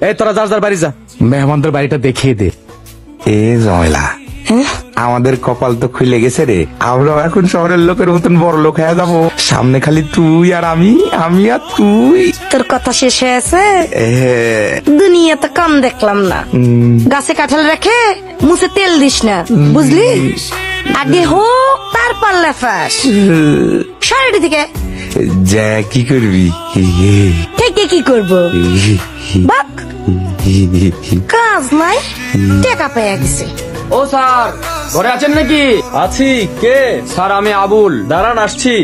এই তোরা যার বাড়ি যা, মেহমানদের বাড়িটা দেখিয়ে দে। এ জমেলা, আমাদের কপাল তো খুলে গেছে রে। আমরাও এখন শহরের লোকের মতন বড় লোক হয়ে যাবো। সামনে খালি তুই আর আমি আর তুই। তোর কথা শেষ হয়েছে? দুনিয়া তো কম দেখলাম না। গাছে কাঁঠাল রেখে মুছে তেল দিস না, বুঝলি? আগে হোক তারপর লেফাস। সারাটি থেকে যা কি করবি? থেকে কি করবো? বাক কাজ নাই, টাকা পেয়ে গেছে। ও স্যার, ঘরে আছেন নাকি? আছি। কে? স্যার আমি আবুল। দাঁড়ান, আসছি।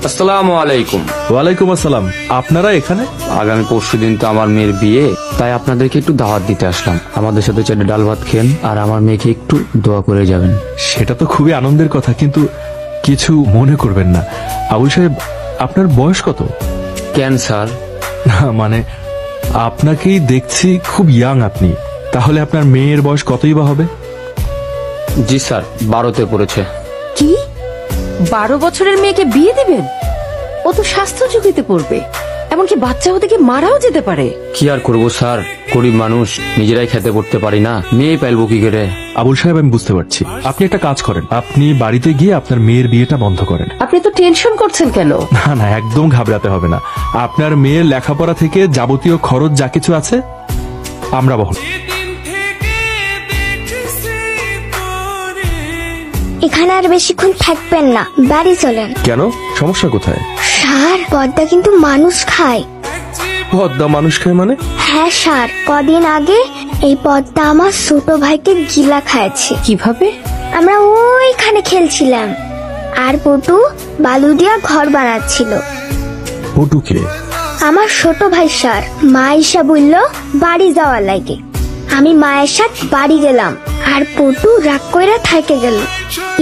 আসসালামু আলাইকুম। ওয়ালাইকুম আসসালাম। আপনারা এখানে? আগামী পরশুদিন তো আমার মেয়ের বিয়ে, তাই আপনাদেরকে একটু দাওয়াত দিতে আসলাম। আমাদের সাথে চাইলে ডাল ভাত খেন আর আমার মেয়েকে একটু দোয়া করে যাবেন। সেটা তো খুবই আনন্দের কথা, কিন্তু কিছু মনে করবেন না। আবুল সাহেব, আপনার বয়স কত? কেন স্যার? না মানে, আপনাকেই দেখছি খুব ইয়াং আপনি। তাহলে আপনার মেয়ের বয়স কতই বা হবে? জি স্যার, 12তে পড়েছে। কি 12 বছরের মেয়েকে বিয়ে দিবেন? ও তো স্বাস্থ্য ঝুঁকিতে পড়বে, এমনকি বাচ্চা হতে কি মারাও যেতে পারে। কি আর করবো স্যার, গরিব মানুষ, নিজেরাই খেতে পড়তে পারি না, মেয়ে পাইলবো কি করে? আবুল সাহেব, আমি বুঝতে পারছি। আপনি একটা কাজ করেন, আপনি বাড়িতে গিয়ে আপনার মেয়ের বিয়েটা বন্ধ করেন। আপনি তো টেনশন করছেন কেন? না না, একদম ঘাবড়াতে হবে না। আপনার মেয়ের লেখাপড়া থেকে যাবতীয় খরচ যা কিছু আছে আমরা বহন। এখানে আর বেশিক্ষণ থাকবেন না, বাড়ি চলেন। কেন, সমস্যা কোথায়? স্যার, পদ্মা কিন্তু মানুষ খায়। পদ্মা মানুষ খায় মানে? হ্যাঁ স্যার, কদিন আগে এই পদ্মা আমার ছোট ভাইকে গিলা খাইছে। কিভাবে? আমরা ওইখানে খেলছিলাম আর পটু বালু দিয়া ঘর বানাচ্ছিল। পটুকে? আমার ছোট ভাই স্যার। মা ইসা বলল বাড়ি যাওয়ার লাগে। আমি মায়ের সাথে বাড়ি গেলাম আর পটু রাগ কইরা থাইকে গেল।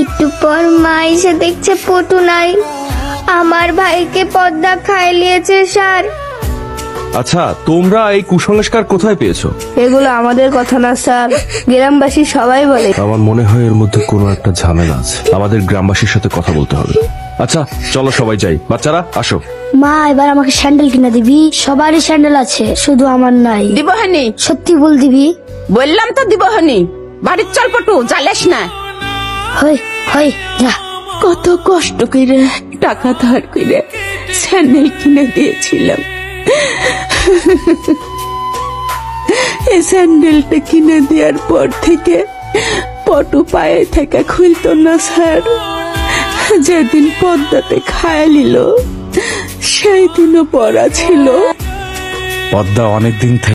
একটু পর মা এসে দেখছে পটু নাই। আমার ভাইকে পদ্মা খাই লিয়েছে স্যার। আচ্ছা, তোমরা এই কুসংস্কার কোথায় পেয়েছো? এগুলো আমাদের কথা না স্যার, গ্রামবাসী সবাই বলে। আমার মনে হয় এর মধ্যে কোনো একটা ঝামেলা আছে। আমাদের গ্রামবাসীর সাথে কথা বলতে হবে। আচ্ছা চলো সবাই যাই। বাচ্চারা আসো। মা, এবার আমাকে স্যান্ডেল কিনে দিবি? সবারই স্যান্ডেল আছে, শুধু আমার নাই। দিবহানি? সত্যি বল দিবি? বললাম তো দিবহানি। বাড়ির চল পটু, জ্বালাস না। হই হই যা। কত কষ্ট করে টাকা ধার করে স্যান্ডেল কিনে দিয়েছিলাম। এই স্যান্ডেলটা কিনে দেওয়ার পর থেকে পটু পায়ে থেকে খুলতো না স্যার। যেদিন পদ্মাতে খায় নিল সেই দিনও পড়া ছিল। পদ্মা অনেকদিন থেকে